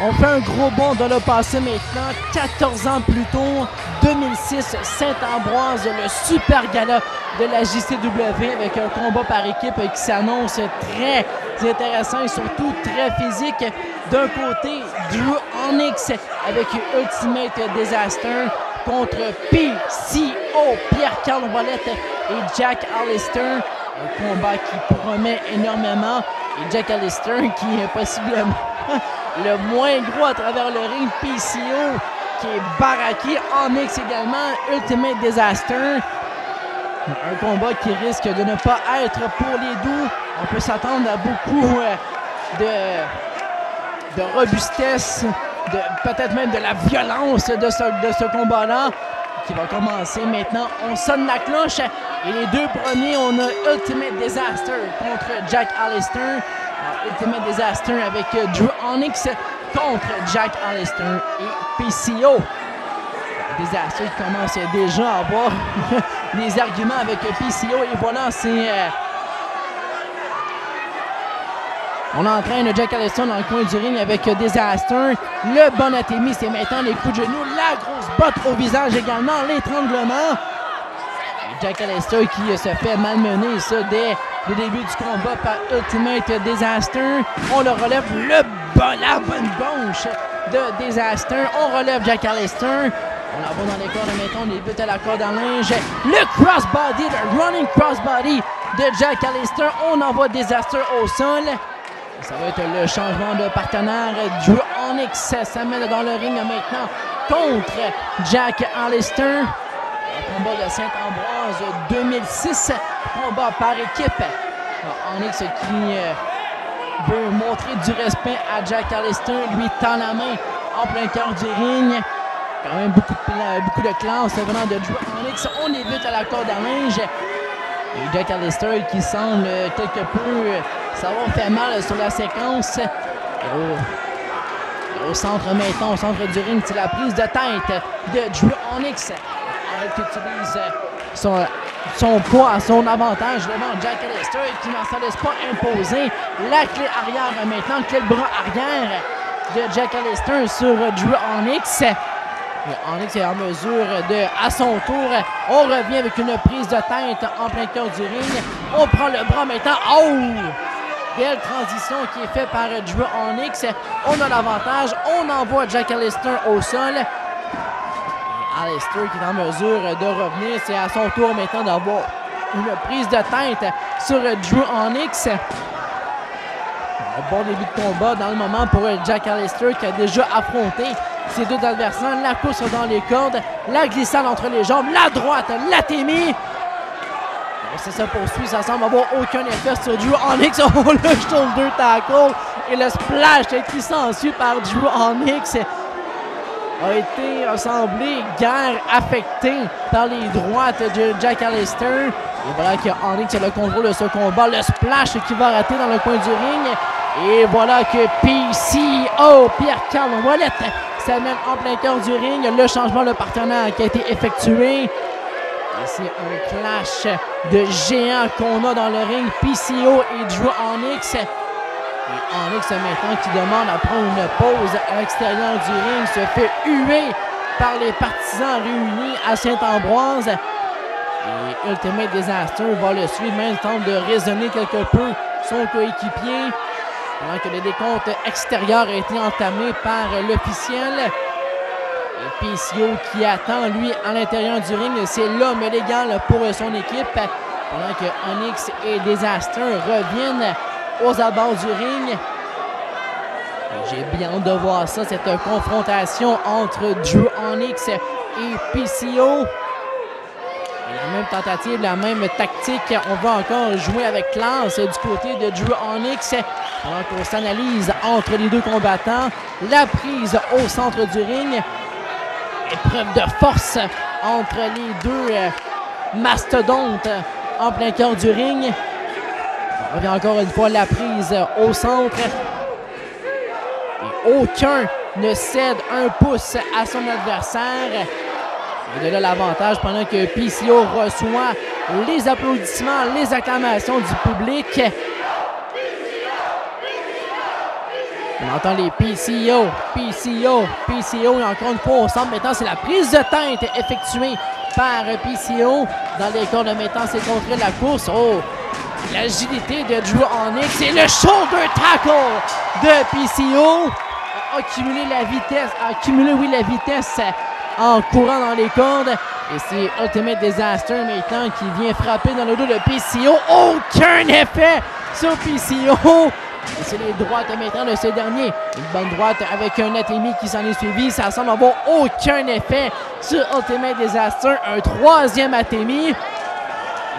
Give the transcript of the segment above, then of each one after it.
On fait un gros bond dans le passé maintenant. 14 ans plus tôt, 2006, Saint-Ambroise, le super gala de la JCW avec un combat par équipe qui s'annonce très intéressant et surtout très physique. D'un côté, Drew Onyx avec Ultimate Disaster contre PCO, Pierre-Carl Ouellette et Jack Allister. Un combat qui promet énormément. Et Jack Allister qui est possiblement le moins gros à travers le ring. PCO qui est baraqué. Onyx également. Ultimate Disaster. Un combat qui risque de ne pas être pour les doux. On peut s'attendre à beaucoup de robustesse, peut-être même de la violence de ce combat-là qui va commencer maintenant. On sonne la cloche et les deux premiers, on a Ultimate Disaster contre Jack Allister. Ultimate Disaster avec Drew Onyx contre Jack Allister et PCO. Disaster qui commence déjà à avoir des arguments avec PCO et voilà, c'est... On entraîne Jack Allister dans le coin du ring avec Disaster. Le bon atémi, c'est maintenant les coups de genoux. La grosse botte au visage également. L'étranglement. Jack Allister qui se fait malmener ça dès le début du combat par Ultimate Disaster. On le relève. La bonne bouche de Disaster. On relève Jack Allister. On la voit dans les cordes maintenant. On débute à la corde à linge. Le crossbody, le running crossbody de Jack Allister. On envoie Disaster au sol. Ça va être le changement de partenaire. Drew Onyx s'amène dans le ring maintenant contre Jack Allister. Un combat de Saint-Ambroise 2006. Combat par équipe. Onyx qui veut montrer du respect à Jack Allister. Lui tend la main en plein cœur du ring. Quand même beaucoup de classe venant de Drew Onyx. On évite à la corde à linge. Et Jack Allister qui semble quelque peu savoir faire mal sur la séquence. Et au centre maintenant, au centre du ring, c'est la prise de tête de Drew Onyx. Qui utilise son poids à son avantage devant Jack Allister qui ne s'en laisse pas imposer. La clé arrière maintenant, clé de bras arrière de Jack Allister sur Drew Onyx. Onyx est en mesure de, à son tour, on revient avec une prise de tête en plein cœur du ring. On prend le bras maintenant. Oh! Belle transition qui est faite par Drew Onyx. On a l'avantage. On envoie Jack Allister au sol. Et Allister qui est en mesure de revenir. C'est à son tour maintenant d'avoir une prise de tête sur Drew Onyx. Un bon début de combat dans le moment pour Jack Allister qui a déjà affronté ses deux adversaires. La course dans les cordes, la glissade entre les jambes, la droite, l'atémie. Ça se poursuit, ça semble avoir aucun effet sur Drew Onyx. Oh, le shoulder tackle et le splash qui s'ensuit par Drew Onyx a été semblé guère affecté par les droites de Jack Allister. Et voilà que Onyx a le contrôle de ce combat. Le splash qui va rater dans le coin du ring. Et voilà que PCO, Pierre-Carl Ouellette, s'amène en plein cœur du ring. Le changement de partenaire qui a été effectué. Et c'est un clash de géants qu'on a dans le ring. PCO et Drew Onyx. Et Onyx maintenant qui demande à prendre une pause à l'extérieur du ring. Se fait huer par les partisans réunis à Saint-Ambroise. Et Ultimate Disaster va le suivre. Même tente de raisonner quelque peu son coéquipier. Pendant que le décompte extérieur a été entamé par l'officiel. Et PCO qui attend, lui, à l'intérieur du ring. C'est l'homme légal pour son équipe. Pendant que Onyx et Disaster reviennent aux abords du ring. J'ai bien hâte de voir ça, cette confrontation entre Drew Onyx et PCO. La même tentative, la même tactique. On va encore jouer avec classe du côté de Drew Onyx. Pendant qu'on s'analyse entre les deux combattants. La prise au centre du ring. Épreuve de force entre les deux mastodontes en plein cœur du ring. On revient encore une fois la prise au centre. Et aucun ne cède un pouce à son adversaire. Et de là l'avantage pendant que PCO reçoit les applaudissements, les acclamations du public. On entend les PCO. Et encore une fois, on semble maintenant, c'est la prise de tête effectuée par PCO. Dans les cordes maintenant, c'est contre la course. Oh, l'agilité de Drew Onyx et le shoulder tackle de PCO a accumulé la vitesse en courant dans les cordes. Et c'est Ultimate Disaster maintenant qui vient frapper dans le dos de PCO. Aucun effet sur PCO. Et c'est les droites maintenant de ce dernier. Une bonne droite avec un Atemi qui s'en est suivi. Ça semble avoir aucun effet sur Ultimate Disaster. Un troisième Atemi.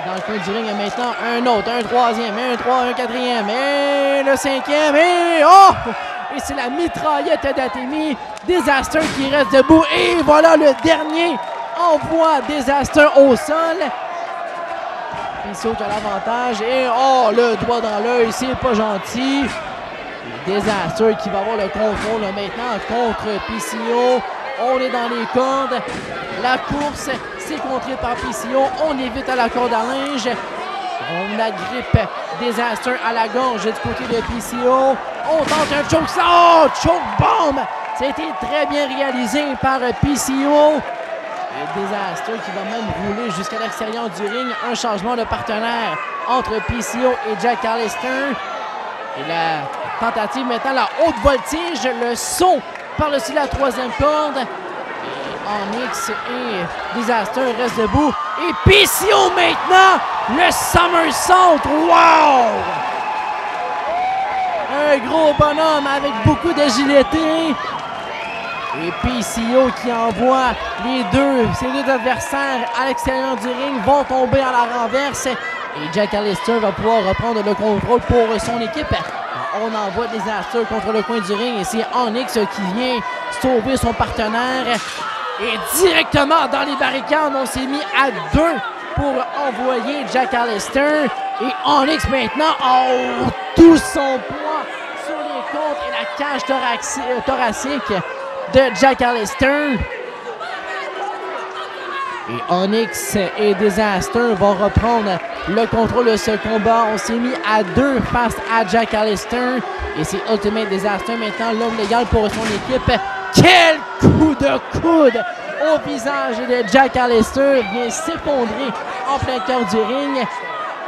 Dans le coin du ring, maintenant un autre, un troisième, un quatrième, et le cinquième, et oh! Et c'est la mitraillette d'Atemi. Disaster qui reste debout. Et voilà le dernier envoie Disaster au sol. PCO qui a l'avantage. Et oh, le doigt dans l'œil, c'est pas gentil. Disaster qui va avoir le contrôle maintenant contre PCO. On est dans les cordes. La course, c'est contré par PCO. On évite à la corde à linge. On agrippe Disaster à la gorge du côté de PCO. On tente un choke. Oh, choke bomb! Ça a été très bien réalisé par PCO. Et Disaster qui va même rouler jusqu'à l'extérieur du ring. Un changement de partenaire entre PCO et Jack Callister. Et la tentative maintenant, la haute voltige, le saut par-dessus la troisième corde. Et Onyx et Disaster restent debout. Et PCO maintenant, le somersault. Wow! Un gros bonhomme avec beaucoup d'agilité. Et PCO qui envoie ses deux adversaires à l'extérieur du ring vont tomber à la renverse. Et Jack Callister va pouvoir reprendre le contrôle pour son équipe. On envoie Disaster contre le coin du ring et c'est Onyx qui vient sauver son partenaire. Et directement dans les barricades, on s'est mis à deux pour envoyer Jack Callister. Et Onyx maintenant, oh, tout son poids sur les côtes et la cage thoracique de Jack Callister. Et Onyx et Disaster vont reprendre le contrôle de ce combat. On s'est mis à deux face à Jack Callister. Et c'est Ultimate Disaster maintenant, l'homme légal pour son équipe. Quel coup de coude au visage de Jack Callister vient s'effondrer en plein cœur du ring.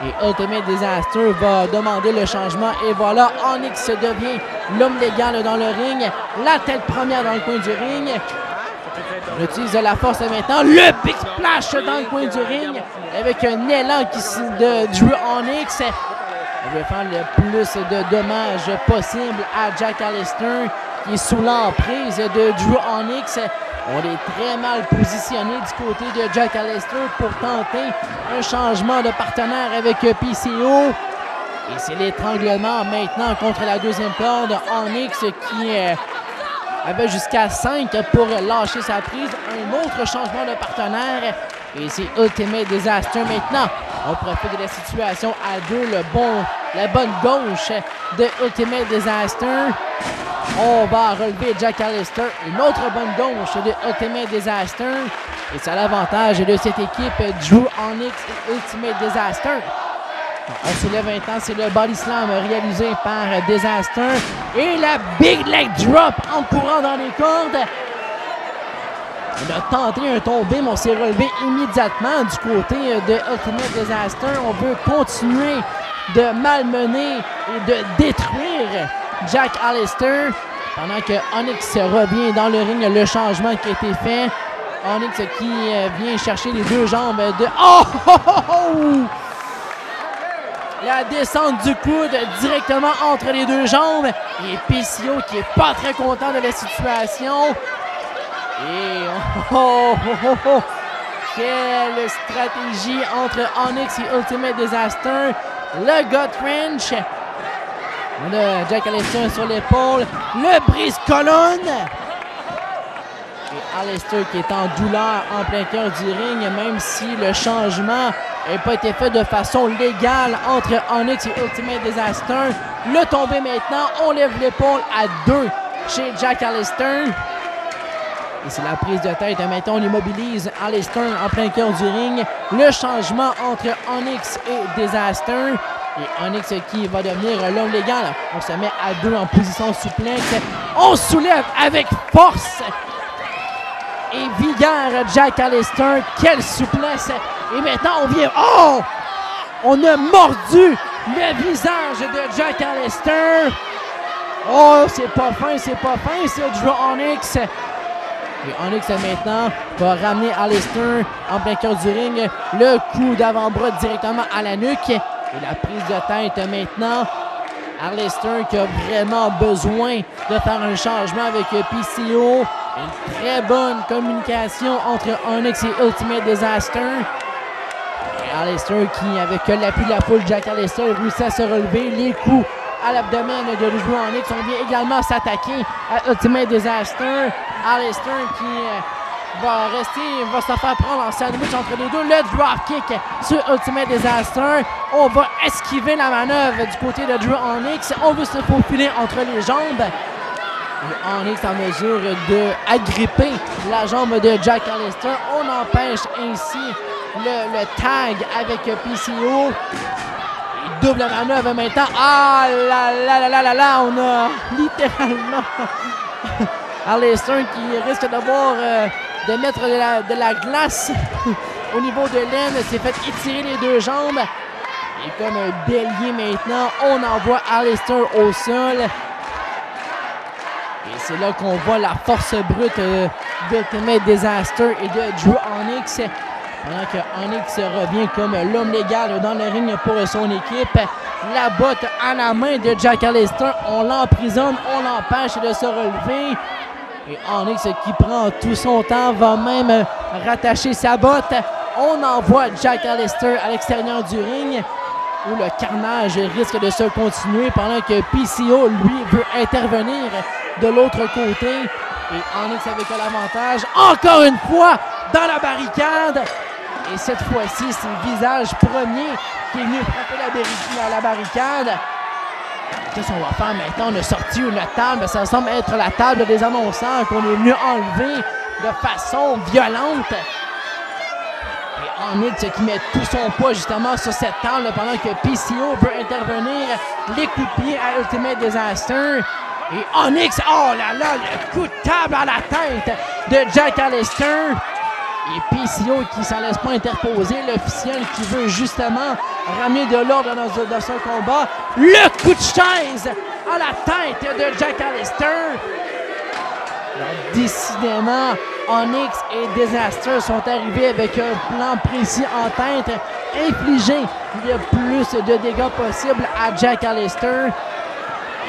Et Ultimate Disaster va demander le changement. Et voilà, Onyx devient l'homme légal dans le ring. La tête première dans le coin du ring. On utilise de la force maintenant. Le big splash dans le coin du ring. Avec un élan de Drew Onyx. On veut faire le plus de dommages possible à Jack Callister, qui est sous l'emprise de Drew Onyx. On est très mal positionné du côté de Jack Callister pour tenter un changement de partenaire avec PCO. Et c'est l'étranglement maintenant contre la deuxième corde. Onyx qui avait jusqu'à 5 pour lâcher sa prise. Un autre changement de partenaire. Et c'est Ultimate Disaster maintenant. On profite de la situation à deux. La bonne gauche de Ultimate Disaster. On va relever Jack Callister. Une autre bonne gauche de Ultimate Disaster. Et c'est à l'avantage de cette équipe, Drew Onyx et Ultimate Disaster. On soulève maintenant, c'est le body slam réalisé par Disaster. Et la big leg drop en courant dans les cordes. On a tenté un tombé, mais on s'est relevé immédiatement du côté de Ultimate Disaster. On veut continuer de malmener et de détruire Jack Callister. Pendant que Onyx revient dans le ring, le changement qui a été fait. Onyx qui vient chercher les deux jambes de... Oh! La descente du coude directement entre les deux jambes. Et PCO qui est pas très content de la situation. Et quelle stratégie entre Onyx et Ultimate Disaster. Le gut wrench. On a Jack Callister sur l'épaule. Le brise-colonne. Et Callister qui est en douleur en plein cœur du ring, même si le changement n'a pas été fait de façon légale entre Onyx et Ultimate Disaster. Le tombé maintenant. On lève l'épaule à deux chez Jack Callister. Et c'est la prise de tête. Maintenant, on immobilise Callister en plein cœur du ring. Le changement entre Onyx et Disaster. Et Onyx qui va devenir l'homme légal. On se met à 2 en position souplexe. On soulève avec force et vigueur Jack Allister. Quelle souplesse! Et maintenant, on vient... Oh! On a mordu le visage de Jack Allister. Oh, c'est pas fin, c'est Drew Onyx. Et Onyx maintenant va ramener Allister en plein cœur du ring. Le coup d'avant-bras directement à la nuque. Et la prise de tête maintenant. Allister qui a vraiment besoin de faire un changement avec PCO. Une très bonne communication entre Onyx et Ultimate Disaster. Et Allister qui, avec l'appui de la foule, Jack Allister réussit à se relever. Les coups à l'abdomen de Drew Onyx. On vient également s'attaquer à Ultimate Disaster. Allister qui va se faire prendre en sandwich entre les deux. Le dropkick sur Ultimate Disaster. On va esquiver la manœuvre du côté de Drew Onyx. On veut se faufiler entre les jambes. Et Onyx en mesure d'agripper la jambe de Jack Allister. On empêche ainsi le tag avec PCO. Et double manœuvre maintenant. Ah là, on a littéralement Allister qui risque d'avoir de mettre de la glace au niveau de l'aine. S'est fait étirer les 2 jambes. Et comme un bélier maintenant, on envoie Allister au sol. Et c'est là qu'on voit la force brute d'Ultimate Disaster et de Drew Onyx. Pendant que Onyx revient comme l'homme légal dans le ring pour son équipe. La botte à la main de Jack Allister. On l'emprisonne, on l'empêche de se relever. Et Onyx qui prend tout son temps va même rattacher sa botte. On envoie Jack Allister à l'extérieur du ring où le carnage risque de se continuer pendant que PCO, lui, veut intervenir de l'autre côté. Et Onyx avec l'avantage, encore une fois, dans la barricade. Et cette fois-ci, c'est le visage premier qui est venu frapper la barricade. Qu'est-ce qu'on va faire maintenant? On a sorti une table. Ça semble être la table des annonceurs qu'on est venu enlever de façon violente. Et Onyx qui met tout son poids justement sur cette table pendant que PCO veut intervenir. Les coups de pied à Ultimate Disaster. Et Onyx, oh là là, le coup de table à la tête de Jack Allister. Et PCO qui ne s'en laisse pas interposer. L'officiel qui veut justement ramener de l'ordre dans son combat. Le coup de chaise à la tête de Jack Allister. Alors, décidément, Onyx et Disaster sont arrivés avec un plan précis en tête. Infliger le plus de dégâts possible à Jack Allister.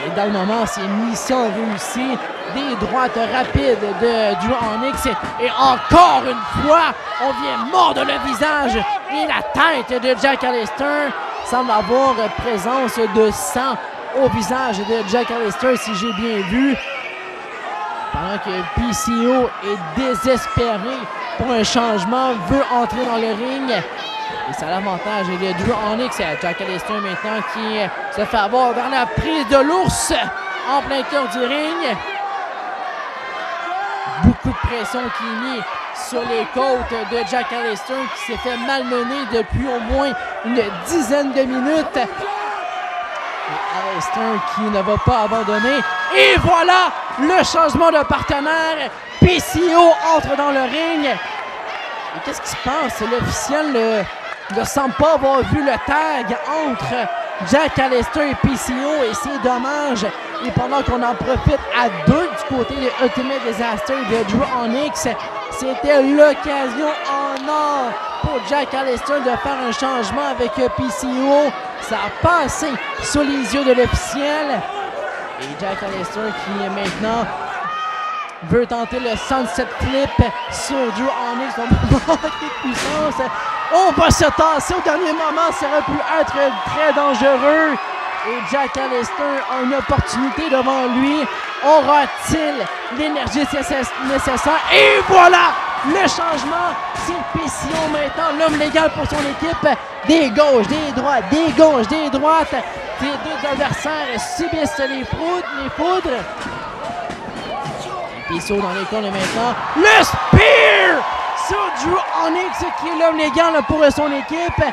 Et dans le moment, c'est mission réussie. Des droites rapides de Drew Onyx. Et encore une fois, on vient mordre le visage et la tête de Jack Allister. Semble avoir présence de sang au visage de Jack Allister, si j'ai bien vu. Pendant que PCO est désespéré pour un changement, veut entrer dans le ring. Et ça a l'avantage de Drew Onyx. Jack Allister maintenant qui se fait avoir dans la prise de l'ours en plein cœur du ring. Beaucoup de pression qui est mise sur les côtes de Jack Allister qui s'est fait malmener depuis au moins une dizaine de minutes. Et Allister qui ne va pas abandonner. Et voilà le changement de partenaire. PCO entre dans le ring. Et qu'est-ce qui se passe? L'officiel ne semble pas avoir vu le tag entre Jack Allister et PCO et c'est dommage. Et pendant qu'on en profite à 2 du côté de Ultimate Disaster et de Drew Onyx, c'était l'occasion en or pour Jack Allister de faire un changement avec PCO. Ça a passé sous les yeux de l'officiel. Et Jack Allister qui maintenant veut tenter le Sunset Flip sur Drew Onyx. On va manquer de puissance. On va se tasser au dernier moment. Ça aurait pu être très dangereux. Et Jack Allister a une opportunité devant lui. Aura-t-il l'énergie nécessaire? Et voilà le changement. C'est PCO maintenant, l'homme légal pour son équipe. Des gauches, des droites, des gauches, des droites. Les 2 adversaires subissent les foudres. PCO dans les cornes maintenant. Le spear sur Drew Onyx qui est l'homme légal pour son équipe.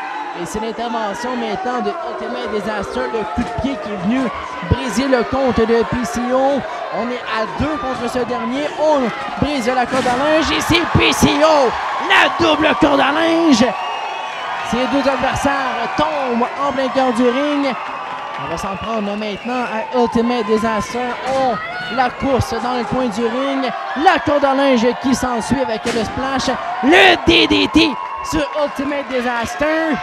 Et c'est l'intervention maintenant de Ultimate Disaster, le coup de pied qui est venu briser le compte de PCO. On est à 2 contre ce dernier. On brise la corde à linge et c'est PCO, la double corde à linge. Ces deux adversaires tombent en plein cœur du ring. On va s'en prendre maintenant à Ultimate Disaster. Oh, la course dans le coin du ring. La corde à linge qui s'ensuit avec le splash. Le DDT sur Ultimate Disaster.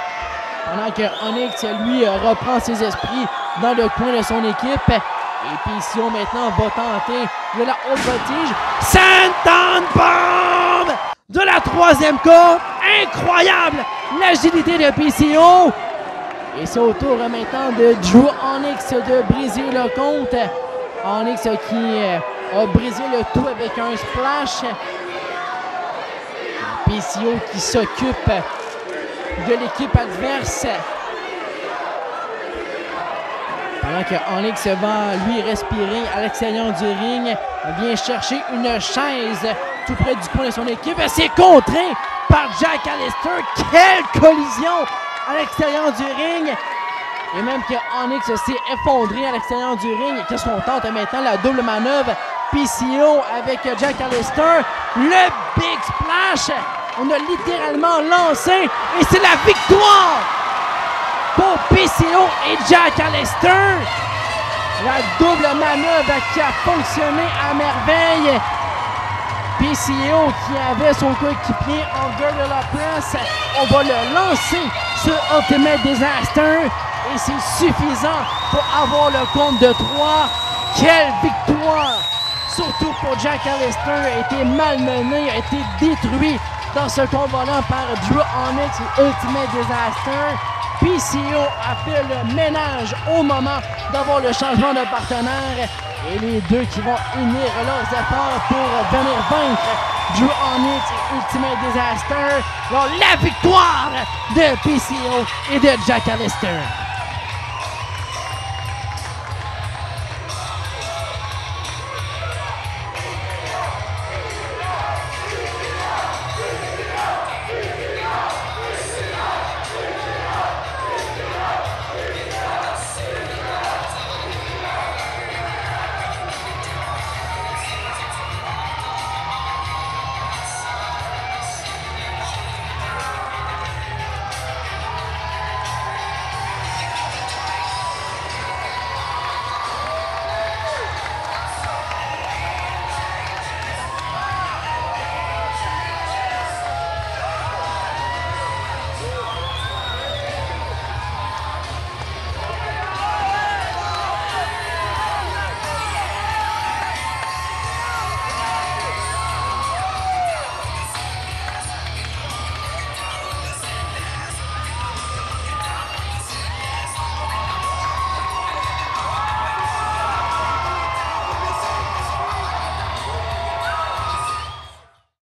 Pendant que Onyx, lui, reprend ses esprits dans le coin de son équipe. Et PCO maintenant va tenter de la haute voltige. Senton Bomb de la 3e corde. Incroyable l'agilité de PCO. Et c'est au tour maintenant de Drew Onyx de briser le compte. Onyx qui a brisé le tout avec un splash. PCO qui s'occupe de l'équipe adverse. Pendant que Onyx va lui respirer à l'extérieur du ring, vient chercher une chaise tout près du coin de son équipe. C'est contré par Jack Allister. Quelle collision à l'extérieur du ring! Et même que Onyx s'est effondré à l'extérieur du ring. Qu'est-ce qu'on tente maintenant? La double manœuvre. PCO avec Jack Allister. Le Big Splash. On a littéralement lancé. Et c'est la victoire pour PCO et Jack Allister. La double manœuvre qui a fonctionné à merveille. PCO qui avait son coéquipier en Girl de la Presse. On va le lancer sur Ultimate Disaster. Et c'est suffisant pour avoir le compte de 3. Quelle victoire! Surtout pour Jack Allister, a été malmené, a été détruit dans ce combat-là par Drew Onyx et Ultimate Disaster. PCO a fait le ménage au moment d'avoir le changement de partenaire. Et les deux qui vont unir leurs efforts pour venir vaincre Drew Onyx et Ultimate Disaster. Alors, la victoire de PCO et de Jack Allister.